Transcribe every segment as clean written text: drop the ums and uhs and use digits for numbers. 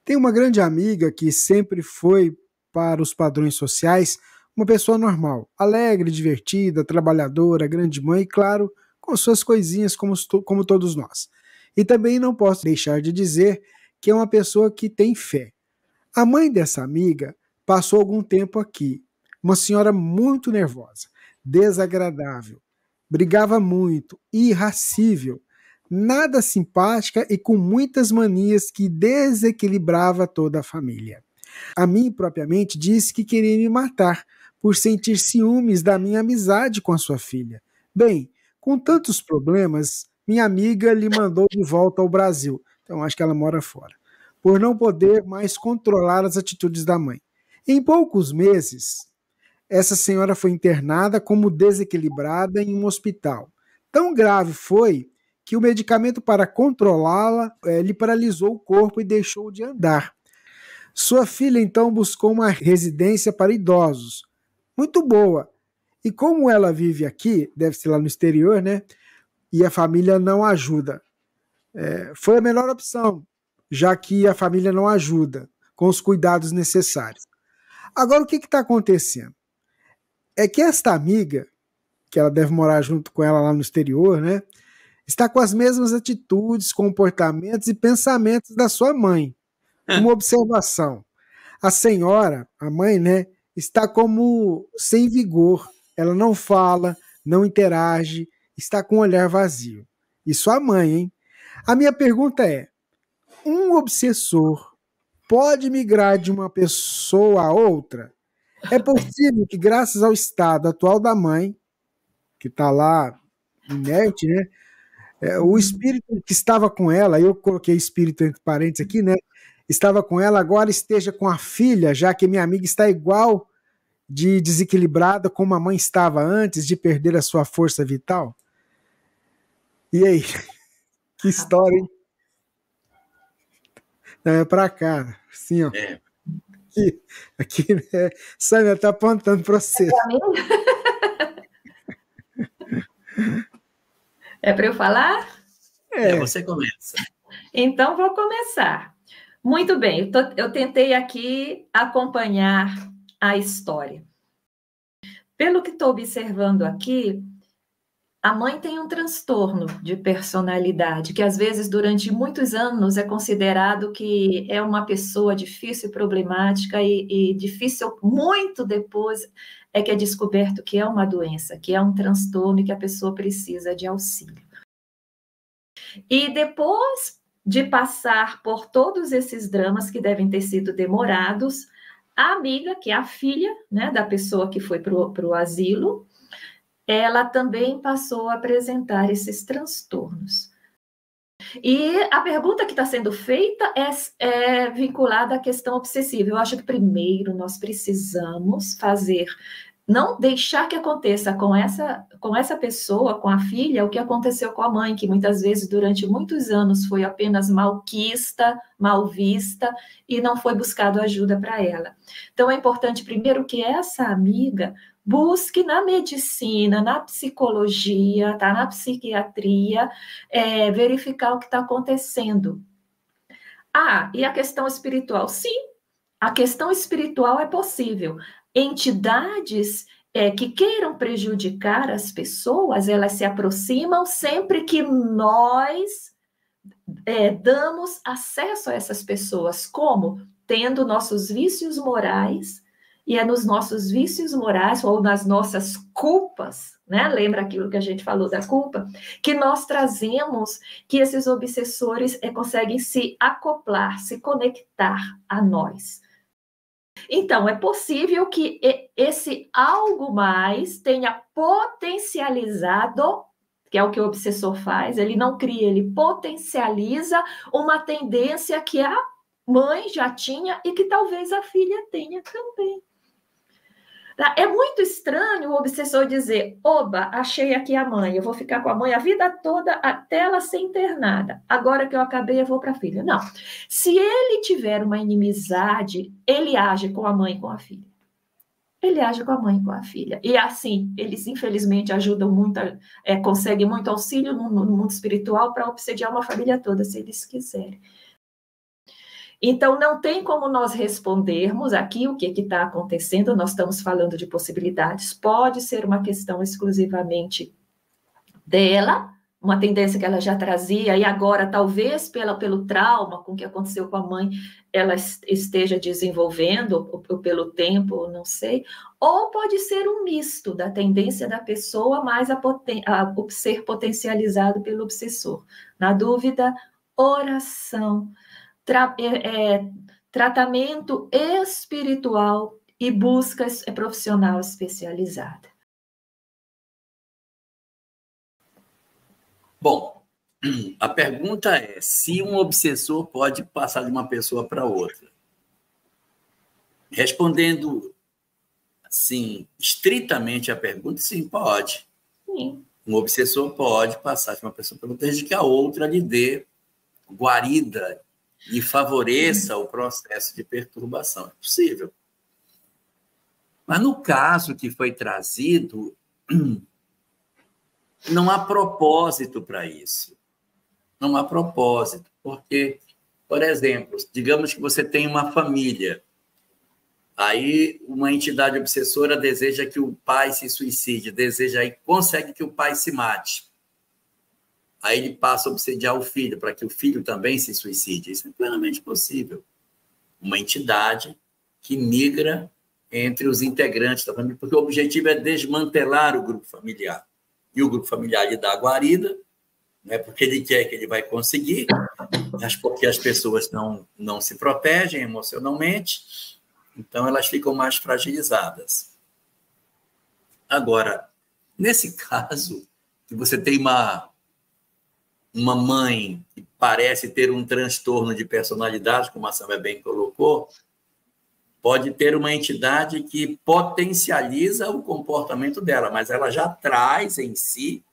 Tem uma grande amiga que sempre foi, para os padrões sociais, uma pessoa normal, alegre, divertida, trabalhadora, grande mãe e, claro, com suas coisinhas como todos nós. E também não posso deixar de dizer que é uma pessoa que tem fé. A mãe dessa amiga passou algum tempo aqui, uma senhora muito nervosa, desagradável, brigava muito, irascível, nada simpática e com muitas manias que desequilibrava toda a família. A mim, propriamente, disse que queria me matar por sentir ciúmes da minha amizade com a sua filha. Bem, com tantos problemas, minha amiga lhe mandou de volta ao Brasil. Então, acho que ela mora fora. Por não poder mais controlar as atitudes da mãe. Em poucos meses, essa senhora foi internada como desequilibrada em um hospital. Tão grave foi que o medicamento para controlá-la lhe paralisou o corpo e deixou de andar. Sua filha então buscou uma residência para idosos, muito boa. E como ela vive aqui, deve ser lá no exterior, né? E a família não ajuda. Foi a melhor opção, já que a família não ajuda com os cuidados necessários. Agora, o que está acontecendo? É que esta amiga, que ela deve morar junto com ela lá no exterior, né? Está com as mesmas atitudes, comportamentos e pensamentos da sua mãe. Uma observação. A senhora, a mãe, né, está como sem vigor. Ela não fala, não interage, está com o olhar vazio. Isso a mãe, hein? A minha pergunta é: um obsessor pode migrar de uma pessoa a outra? É possível que, graças ao estado atual da mãe, que está lá inerte, né? O espírito que estava com ela, eu coloquei espírito entre parênteses aqui, né? Estava com ela, agora esteja com a filha, já que minha amiga está igual de desequilibrada como a mãe estava antes de perder a sua força vital? E aí? Que história, hein? Não, é pra cá, assim, ó. Aqui né? Sâmia tá apontando para você. É para eu falar? Você começa. Então, vou começar. Muito bem, eu tentei aqui acompanhar a história. Pelo que estou observando aqui, a mãe tem um transtorno de personalidade, que às vezes durante muitos anos é considerado que é uma pessoa difícil e problemática e difícil, muito depois é que é descoberto que é uma doença, que é um transtorno e que a pessoa precisa de auxílio. E depois de passar por todos esses dramas que devem ter sido demorados, a amiga, que é a filha, né, da pessoa que foi para o asilo, ela também passou a apresentar esses transtornos. E a pergunta que está sendo feita é vinculada à questão obsessiva. Eu acho que primeiro nós precisamos não deixar que aconteça com essa pessoa, com a filha, o que aconteceu com a mãe, que muitas vezes durante muitos anos foi apenas malquista, mal vista, e não foi buscado ajuda para ela. Então é importante primeiro que essa amiga busque na medicina, na psicologia, tá? Na psiquiatria, verificar o que está acontecendo. E a questão espiritual? Sim, a questão espiritual é possível. Entidades que queiram prejudicar as pessoas, elas se aproximam sempre que nós damos acesso a essas pessoas. Como? Tendo nossos vícios morais, e é nos nossos vícios morais ou nas nossas culpas, né? Lembra aquilo que a gente falou da culpa? Que nós trazemos que esses obsessores conseguem se acoplar, se conectar a nós. Então, é possível que esse algo mais tenha potencializado, que é o que o obsessor faz, ele não cria, ele potencializa uma tendência que a mãe já tinha e que talvez a filha tenha também. É muito estranho o obsessor dizer: oba, achei aqui a mãe, eu vou ficar com a mãe a vida toda até ela ser internada. Agora que eu acabei, eu vou para a filha. Não. Se ele tiver uma inimizade, ele age com a mãe e com a filha. Ele age com a mãe e com a filha. E assim, eles infelizmente ajudam muito, conseguem muito auxílio no mundo espiritual para obsediar uma família toda, se eles quiserem. Então, não tem como nós respondermos aqui o que está acontecendo, nós estamos falando de possibilidades, pode ser uma questão exclusivamente dela, uma tendência que ela já trazia, e agora, talvez pelo trauma com o que aconteceu com a mãe, ela esteja desenvolvendo, ou pelo tempo, não sei, ou pode ser um misto da tendência da pessoa, mais a ser potencializado pelo obsessor. Na dúvida, oração, tratamento espiritual e busca profissional especializada. Bom, a pergunta é se um obsessor pode passar de uma pessoa para outra. Respondendo, assim, estritamente a pergunta, sim, pode. Sim. Um obsessor pode passar de uma pessoa para outra, desde que a outra lhe dê guarida e favoreça o processo de perturbação. É possível. Mas no caso que foi trazido, não há propósito para isso. Não há propósito, porque, por exemplo, digamos que você tem uma família, aí uma entidade obsessora deseja que o pai se suicide, deseja e consegue que o pai se mate. Aí ele passa a obsediar o filho, para que o filho também se suicide. Isso é plenamente possível. Uma entidade que migra entre os integrantes da família, porque o objetivo é desmantelar o grupo familiar. E o grupo familiar lhe dá a guarida, não é porque ele quer que ele vai conseguir, mas porque as pessoas não se protegem emocionalmente, então elas ficam mais fragilizadas. Agora, nesse caso, que você tem uma mãe que parece ter um transtorno de personalidade, como a Sâmia bem colocou, pode ter uma entidade que potencializa o comportamento dela, mas ela já traz em si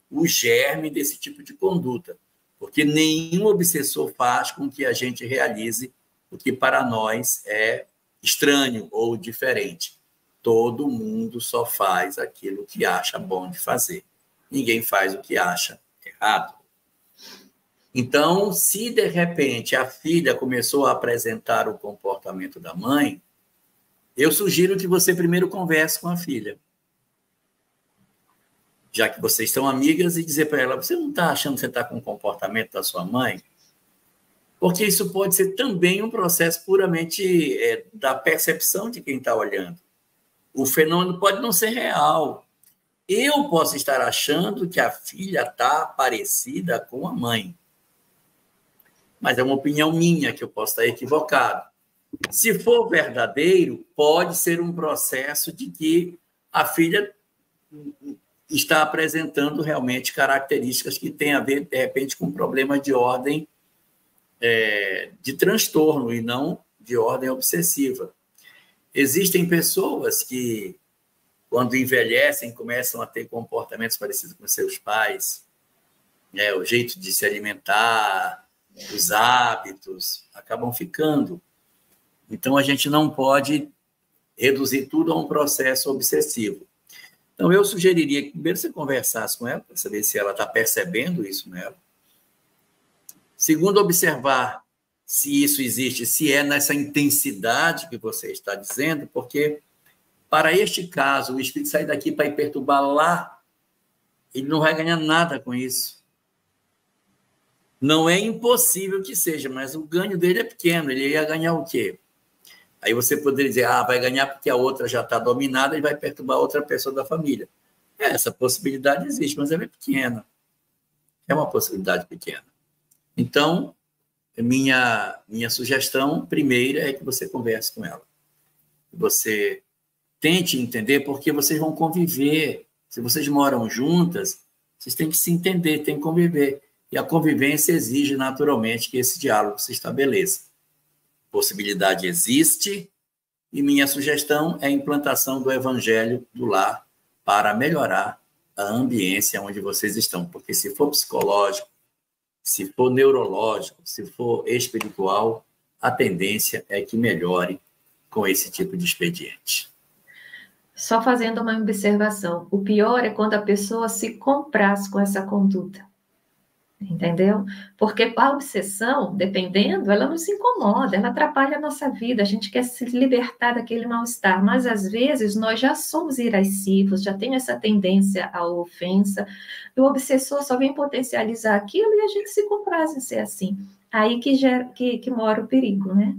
o germe desse tipo de conduta, porque nenhum obsessor faz com que a gente realize o que para nós é estranho ou diferente. Todo mundo só faz aquilo que acha bom de fazer. Ninguém faz o que acha errado. Então, se de repente a filha começou a apresentar o comportamento da mãe, eu sugiro que você primeiro converse com a filha. Já que vocês são amigas, e dizer para ela, você não está achando que você está com o comportamento da sua mãe? Porque isso pode ser também um processo puramente da percepção de quem está olhando. O fenômeno pode não ser real. Eu posso estar achando que a filha está parecida com a mãe. Mas é uma opinião minha, que eu posso estar equivocado. Se for verdadeiro, pode ser um processo de que a filha está apresentando realmente características que têm a ver, de repente, com problemas de ordem de transtorno e não de ordem obsessiva. Existem pessoas que, quando envelhecem, começam a ter comportamentos parecidos com seus pais, o jeito de se alimentar, os hábitos, acabam ficando. Então, a gente não pode reduzir tudo a um processo obsessivo. Então, eu sugeriria que primeiro você conversasse com ela, para saber se ela está percebendo isso nela. Segundo, observar se isso existe, se é nessa intensidade que você está dizendo, porque, para este caso, o espírito sair daqui para ir perturbar lá, ele não vai ganhar nada com isso. Não é impossível que seja, mas o ganho dele é pequeno. Ele ia ganhar o quê? Aí você poderia dizer, vai ganhar porque a outra já está dominada e vai perturbar outra pessoa da família. Essa possibilidade existe, mas ela é pequena. É uma possibilidade pequena. Então, minha sugestão primeira é que você converse com ela. Você tente entender, porque vocês vão conviver. Se vocês moram juntas, vocês têm que se entender, têm que conviver. E a convivência exige, naturalmente, que esse diálogo se estabeleça. Possibilidade existe, e minha sugestão é a implantação do evangelho do lar para melhorar a ambiência onde vocês estão. Porque se for psicológico, se for neurológico, se for espiritual, a tendência é que melhore com esse tipo de expediente. Só fazendo uma observação, o pior é quando a pessoa se compraz com essa conduta. Entendeu? Porque a obsessão, dependendo, ela nos incomoda, ela atrapalha a nossa vida, a gente quer se libertar daquele mal-estar, mas às vezes nós já somos irascíveis, já tem essa tendência à ofensa, e o obsessor só vem potencializar aquilo e a gente se compraz em ser assim. Aí que mora o perigo, né?